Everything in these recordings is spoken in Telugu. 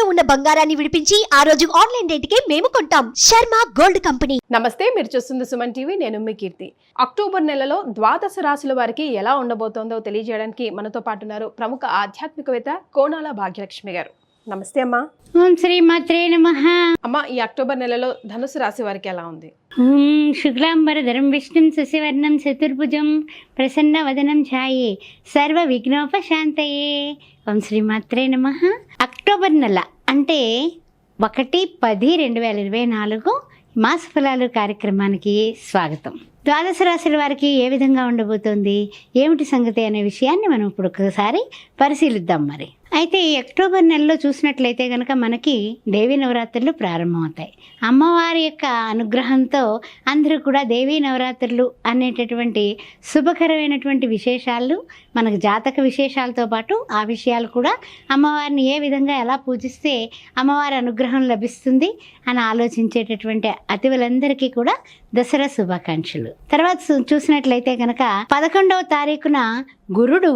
తాకట్టులో ఉన్న బంగారాన్ని విడిపించి ఆ రోజు ఆన్లైన్ రేటుకే మేము కొంటాం. Sharma gold company. నమస్తే, మీరు చూస్తుంది సుమన్ టీవీ. నేను మీ కీర్తి. అక్టోబర్ నెలలో ద్వాదశ రాశుల వారికి ఎలా ఉండబోతోందో తెలియజేయడానికి మనతో పాటు ఉన్నారు ప్రముఖ ఆధ్యాత్మికవేత్త కోనాల భాగ్యలక్ష్మి గారు. నమస్తే అమ్మా. ఓం శ్రీ మాత్రే నమః. అమ్మ, ఈ అక్టోబర్ నెలలో ధనుసు రాశి వారికి ఎలా ఉంది? శుక్లాంబరధరం విష్ణుం శశివర్ణం చతుర్భుజం ప్రసన్న వదనం ఛాయే సర్వ విఘ్నోపశాంతయే. ఓం శ్రీ మాత్రే నమః. అక్టోబర్ నెల అంటే 1-10-2024 మాస ఫలాలు కార్యక్రమానికి స్వాగతం. ద్వాదశ రాశుల వారికి ఏ విధంగా ఉండబోతోంది, ఏమిటి సంగతి అనే విషయాన్ని మనం ఇప్పుడు ఒకసారి పరిశీలిద్దాం. మరి అయితే ఈ అక్టోబర్ నెలలో చూసినట్లయితే కనుక మనకి దేవీ నవరాత్రులు ప్రారంభమవుతాయి. అమ్మవారి యొక్క అనుగ్రహంతో అందరూ కూడా దేవీ నవరాత్రులు అనేటటువంటి శుభకరమైనటువంటి విశేషాలు, మనకు జాతక విశేషాలతో పాటు ఆ విషయాలు కూడా అమ్మవారిని ఏ విధంగా ఎలా పూజిస్తే అమ్మవారి అనుగ్రహం లభిస్తుంది అని ఆలోచించేటటువంటి అతిథులందరికీ కూడా దసరా శుభాకాంక్షలు. తర్వాత చూసినట్లయితే కనుక 11వ తారీఖున గురుడు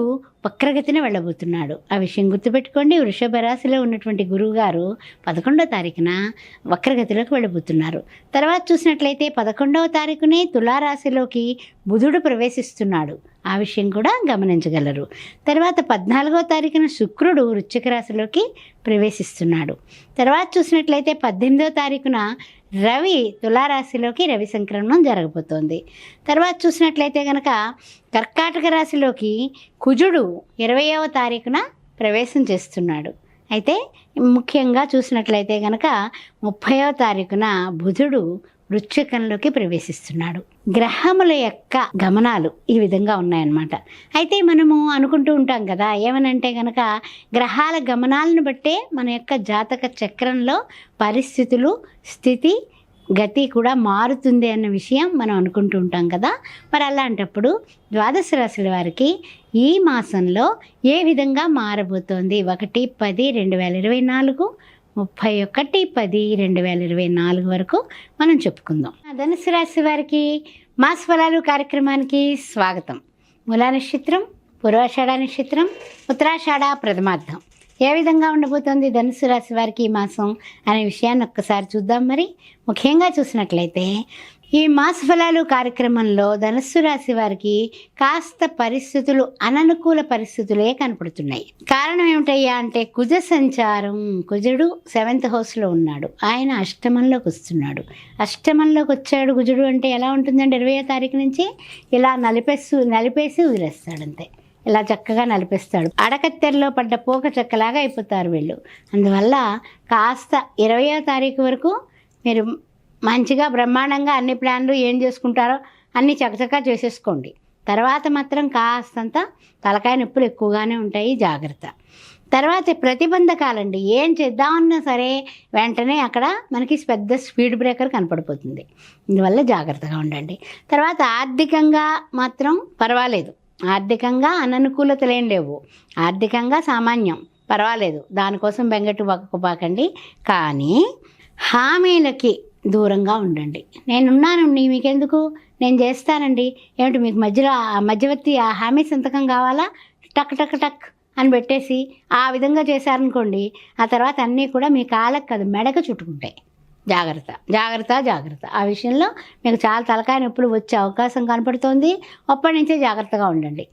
వక్రగతిని వెళ్ళబోతున్నాడు. ఆ విషయం గుర్తుపెట్టుకోండి. వృషభ రాశిలో ఉన్నటువంటి గురువు గారు 11వ తారీఖున వక్రగతిలోకి వెళ్ళబోతున్నారు. తర్వాత చూసినట్లయితే 11వ తారీఖునే తులారాశిలోకి బుధుడు ప్రవేశిస్తున్నాడు. ఆ విషయం కూడా గమనించగలరు. తర్వాత 14వ తారీఖున శుక్రుడు వృశ్చిక రాశిలోకి ప్రవేశిస్తున్నాడు. తర్వాత చూసినట్లయితే 18వ తారీఖున రవి తులారాశిలోకి రవి సంక్రమణం జరగబోతోంది. తర్వాత చూసినట్లయితే కనుక కర్కాటక రాశిలోకి కుజుడు 20వ తారీఖున ప్రవేశం చేస్తున్నాడు. అయితే ముఖ్యంగా చూసినట్లయితే కనుక 30వ తారీఖున బుధుడు వృశ్చికంలోకి ప్రవేశిస్తున్నాడు. గ్రహముల యొక్క గమనాలు ఈ విధంగా ఉన్నాయన్నమాట. అయితే మనము అనుకుంటూ ఉంటాం కదా, ఏమనంటే కనుక గ్రహాల గమనాలను బట్టే మన యొక్క జాతక చక్రంలో పరిస్థితులు, స్థితి, గతి కూడా మారుతుంది అన్న విషయం మనం అనుకుంటూ ఉంటాం కదా. మరి అలాంటప్పుడు ద్వాదశ రాశుల వారికి ఈ మాసంలో ఏ విధంగా మారబోతోంది 1-10-2024, 31-10-2024 వరకు మనం చెప్పుకుందాం. ధనుసు రాశి వారికి మాస ఫలాలు కార్యక్రమానికి స్వాగతం. మూలా నక్షత్రం, పూర్వాషాఢ నక్షత్రం, ఉత్తరాషాఢ ప్రథమార్థం. ఏ విధంగా ఉండబోతోంది ధనుసు రాశి వారికి ఈ మాసం అనే విషయాన్ని ఒక్కసారి చూద్దాం. మరి ముఖ్యంగా చూసినట్లయితే ఈ మాస ఫలాలు కార్యక్రమంలో ధనుస్సు రాశి వారికి కాస్త పరిస్థితులు, అననుకూల పరిస్థితులే కనపడుతున్నాయి. కారణం ఏమిటయ్యా అంటే కుజ సంచారం. కుజుడు 7th హౌస్లో ఉన్నాడు. ఆయన అష్టమంలోకి వస్తున్నాడు. అష్టమంలోకి వచ్చాడు కుజుడు అంటే ఎలా ఉంటుందంటే 20వ తారీఖు నుంచి ఇలా నలిపేసి వదిలేస్తాడు. అంతే, ఇలా చక్కగా నలిపేస్తాడు. అడకత్తెరలో పడ్డ పోక చెక్కలాగా అయిపోతారు వీళ్ళు. అందువల్ల కాస్త 20వ తారీఖు వరకు మీరు మంచిగా బ్రహ్మాండంగా అన్ని ప్లాన్లు ఏం చేసుకుంటారో అన్నీ చకచకా చేసేసుకోండి. తర్వాత మాత్రం కాస్తంత తలకాయ నొప్పులు ఎక్కువగానే ఉంటాయి, జాగ్రత్త. తర్వాత ప్రతిబంధకాలండి. ఏం చేద్దామన్నా సరే వెంటనే అక్కడ మనకి పెద్ద స్పీడ్ బ్రేకర్ కనపడిపోతుంది. ఇందువల్ల జాగ్రత్తగా ఉండండి. తర్వాత ఆర్థికంగా మాత్రం పర్వాలేదు. ఆర్థికంగా అననుకూలతలేం లేవు. ఆర్థికంగా సామాన్యం, పర్వాలేదు. దానికోసం బెంగట్టు పక్కకుపాకండి. కానీ హామీలకి దూరంగా ఉండండి. నేనున్నాను, మీకెందుకు, నేను చేస్తానండి, ఏమిటి మీకు మధ్యవర్తి ఆ హామీ సంతకం కావాలా, టక్ టక్ టక్ అని పెట్టేసి ఆ విధంగా చేశారనుకోండి, ఆ తర్వాత అన్నీ కూడా మీ కాళ్ళకు కాదు మెడకు చుట్టుకుంటాయి. జాగ్రత్త జాగ్రత్త జాగ్రత్త. ఆ విషయంలో మీకు చాలా తలకాయ నొప్పులు వచ్చే అవకాశం కనపడుతోంది. అప్పటి నుంచే జాగ్రత్తగా ఉండండి.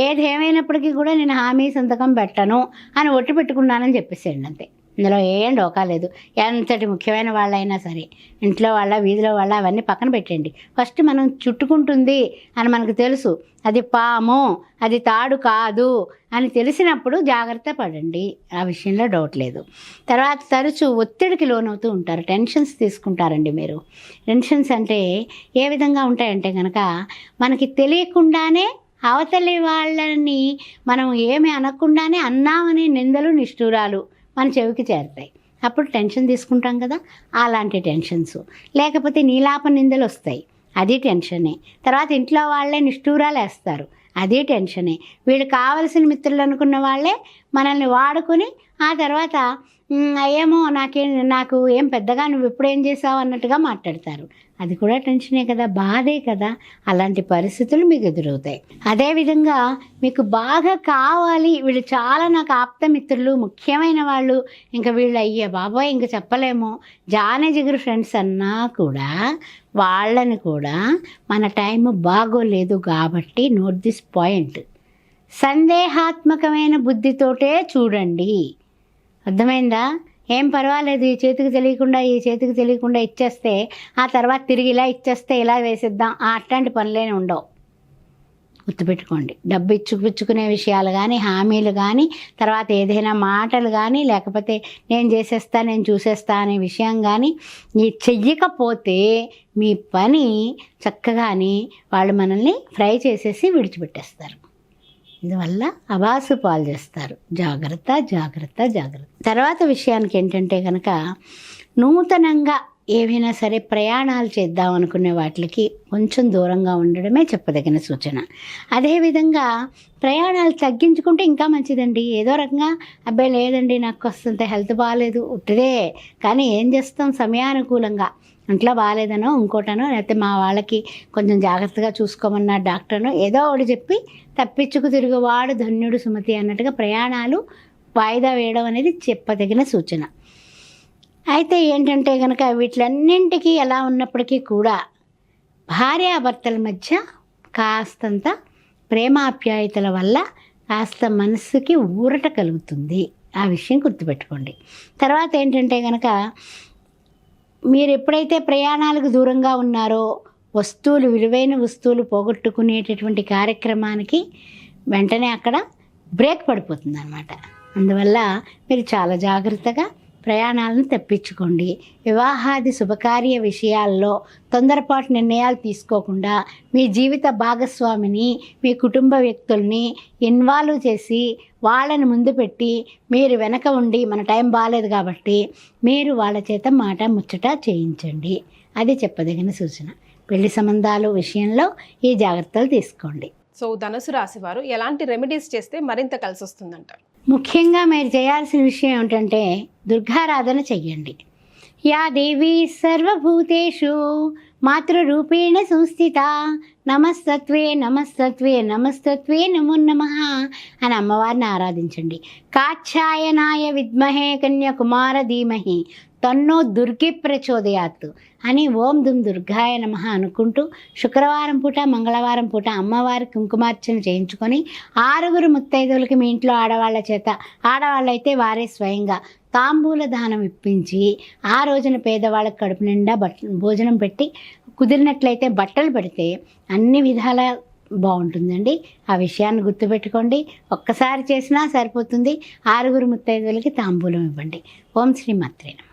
ఏది ఏమైనప్పటికీ కూడా నేను హామీ సంతకం పెట్టను అని ఒట్టు పెట్టుకున్నానని చెప్పేసేయండి. అంతే, ఇందులో ఏం డోకా లేదు. ఎంతటి ముఖ్యమైన వాళ్ళైనా సరే, ఇంట్లో వాళ్ళ, వీధిలో వాళ్ళ, అవన్నీ పక్కన పెట్టండి. ఫస్ట్ మనం చుట్టుకుంటుంది అని మనకు తెలుసు, అది పాము, అది తాడు కాదు అని తెలిసినప్పుడు జాగ్రత్త పడండి. ఆ విషయంలో డౌట్ లేదు. తర్వాత తరచూ ఒత్తిడికి లోనవుతూ ఉంటారు, టెన్షన్స్ తీసుకుంటారండి మీరు. టెన్షన్స్ అంటే ఏ విధంగా ఉంటాయంటే కనుక మనకి తెలియకుండానే అవతలి వాళ్ళని మనం ఏమి అనకుండానే అన్నామనే నిందలు, నిష్ఠూరాలు మన చెవికి చేరుతాయి. అప్పుడు టెన్షన్ తీసుకుంటాం కదా, అలాంటి టెన్షన్స్. లేకపోతే నీలాప నిందలు వస్తాయి, అది టెన్షనే. తర్వాత ఇంట్లో వాళ్ళే నిష్ఠూరాలు వేస్తారు, అది టెన్షనే. వీళ్ళు కావలసిన మిత్రులు అనుకున్న వాళ్ళే మనల్ని వాడుకొని ఆ తర్వాత ఏమో నాకు ఏం పెద్దగా నువ్వు ఎప్పుడేం చేసావు అన్నట్టుగా మాట్లాడతారు. అది కూడా టెన్షనే కదా, బాధే కదా. అలాంటి పరిస్థితులు మీకు ఎదురవుతాయి. అదేవిధంగా మీకు బాగా కావాలి, వీళ్ళు చాలా నాకు ఆప్తమిత్రులు, ముఖ్యమైన వాళ్ళు, ఇంకా వీళ్ళు అయ్యే బాబాయ్ ఇంక చెప్పలేము, జానజిగురు ఫ్రెండ్స్ అన్నా కూడా వాళ్ళని కూడా మన టైం బాగోలేదు కాబట్టి నోట్ దిస్ పాయింట్, సందేహాత్మకమైన బుద్ధితోటే చూడండి. అర్థమైందా? ఏం పర్వాలేదు, ఈ చేతికి తెలియకుండా ఇచ్చేస్తే ఆ తర్వాత తిరిగి ఇలా ఇచ్చేస్తే ఇలా వేసేద్దాం, అట్లాంటి పనులేనే ఉండవు. గుర్తుపెట్టుకోండి. డబ్బు ఇచ్చుకునే విషయాలు కానీ, హామీలు కానీ, తర్వాత ఏదైనా మాటలు కానీ, లేకపోతే నేను చేసేస్తా నేను చూసేస్తా అనే విషయం కానీ ఈ చెయ్యకపోతే మీ పని చక్కగాని వాళ్ళు మనల్ని ఫ్రై చేసేసి విడిచిపెట్టేస్తారు. ఇందువల్ల అబాసు పాలు చేస్తారు. జాగ్రత్త జాగ్రత్త జాగ్రత్త. తర్వాత విషయానికి ఏంటంటే కనుక, నూతనంగా ఏవైనా సరే ప్రయాణాలు చేద్దాం అనుకునే వాటికి కొంచెం దూరంగా ఉండడమే చెప్పదగిన సూచన. అదేవిధంగా ప్రయాణాలు తగ్గించుకుంటే ఇంకా మంచిదండి. ఏదో రకంగా అబ్బాయి లేదండి నాకు వస్తుంటే హెల్త్ బాగాలేదు ఉట్టిదే, కానీ ఏం చేస్తాం, సమయానుకూలంగా ఇంట్లో బాగాలేదనో ఇంకోటనో, లేకపోతే మా వాళ్ళకి కొంచెం జాగ్రత్తగా చూసుకోమన్న డాక్టర్నో ఏదో ఒకటి చెప్పి తప్పించుకు తిరుగువాడు ధన్యుడు సుమతి అన్నట్టుగా ప్రయాణాలు వాయిదా వేయడం అనేది చెప్పదగిన సూచన. అయితే ఏంటంటే కనుక వీటిలన్నింటికి ఎలా ఉన్నప్పటికీ కూడా భార్యాభర్తల మధ్య కాస్తంత ప్రేమాప్యాయతల వల్ల కాస్త మనసుకి ఊరట కలుగుతుంది. ఆ విషయం గుర్తుపెట్టుకోండి. తర్వాత ఏంటంటే కనుక, మీరు ఎప్పుడైతే ప్రయాణాలకు దూరంగా ఉన్నారో విలువైన వస్తువులు పోగొట్టుకునేటటువంటి కార్యక్రమానికి వెంటనే అక్కడ బ్రేక్ పడిపోతుంది అన్నమాట. అందువల్ల మీరు చాలా జాగ్రత్తగా ప్రయాణాలను తప్పించుకోండి. వివాహాది శుభకార్య విషయాల్లో తొందరపాటు నిర్ణయాలు తీసుకోకుండా మీ జీవిత భాగస్వామిని, మీ కుటుంబ వ్యక్తుల్ని ఇన్వాల్వ్ చేసి వాళ్ళని ముందు పెట్టి మీరు వెనక ఉండి మన టైం బాగాలేదు కాబట్టి మీరు వాళ్ళ చేత మాట ముచ్చట చేయించండి. అది చెప్పదగిన సూచన. పెళ్లి సంబంధాలు విషయంలో ఈ జాగ్రత్తలు తీసుకోండి. సో ధనుసు రాశి వారు ఎలాంటి రెమెడీస్ చేస్తే మరింత కలిసి వస్తుందంటారు? ముఖ్యంగా మీరు చేయాల్సిన విషయం ఏమిటంటే దుర్గారాధన చెయ్యండి. యా దేవి సర్వభూతేషు మాతృరూపేణ సంస్థిత నమస్తత్వే నమస్తత్వే నమస్తత్వే నమో నమః అని అమ్మవారిని ఆరాధించండి. కాచ్యాయనాయ విద్మహే కన్యాకుమార ధీమహి తన్నో దుర్గి ప్రచోదయాత్ అని ఓం దుమ్ దుర్గాయ నమః అనుకుంటూ శుక్రవారం పూట మంగళవారం పూట అమ్మవారి కుంకుమార్చన చేయించుకొని 6 ముత్తైదువులకి మీ ఇంట్లో ఆడవాళ్ళ చేత, ఆడవాళ్ళైతే వారే స్వయంగా తాంబూల దానం ఇప్పించి ఆ రోజున పేదవాళ్ళకి కడుపు నిండా భోజనం పెట్టి, కుదిరినట్లయితే బట్టలు పెడితే అన్ని విధాల బాగుంటుందండి. ఆ విషయాన్ని గుర్తుపెట్టుకోండి. ఒక్కసారి చేసినా సరిపోతుంది. 6 ముత్తైదువులకి తాంబూలం ఇవ్వండి. ఓం శ్రీ మాత్రే నమః.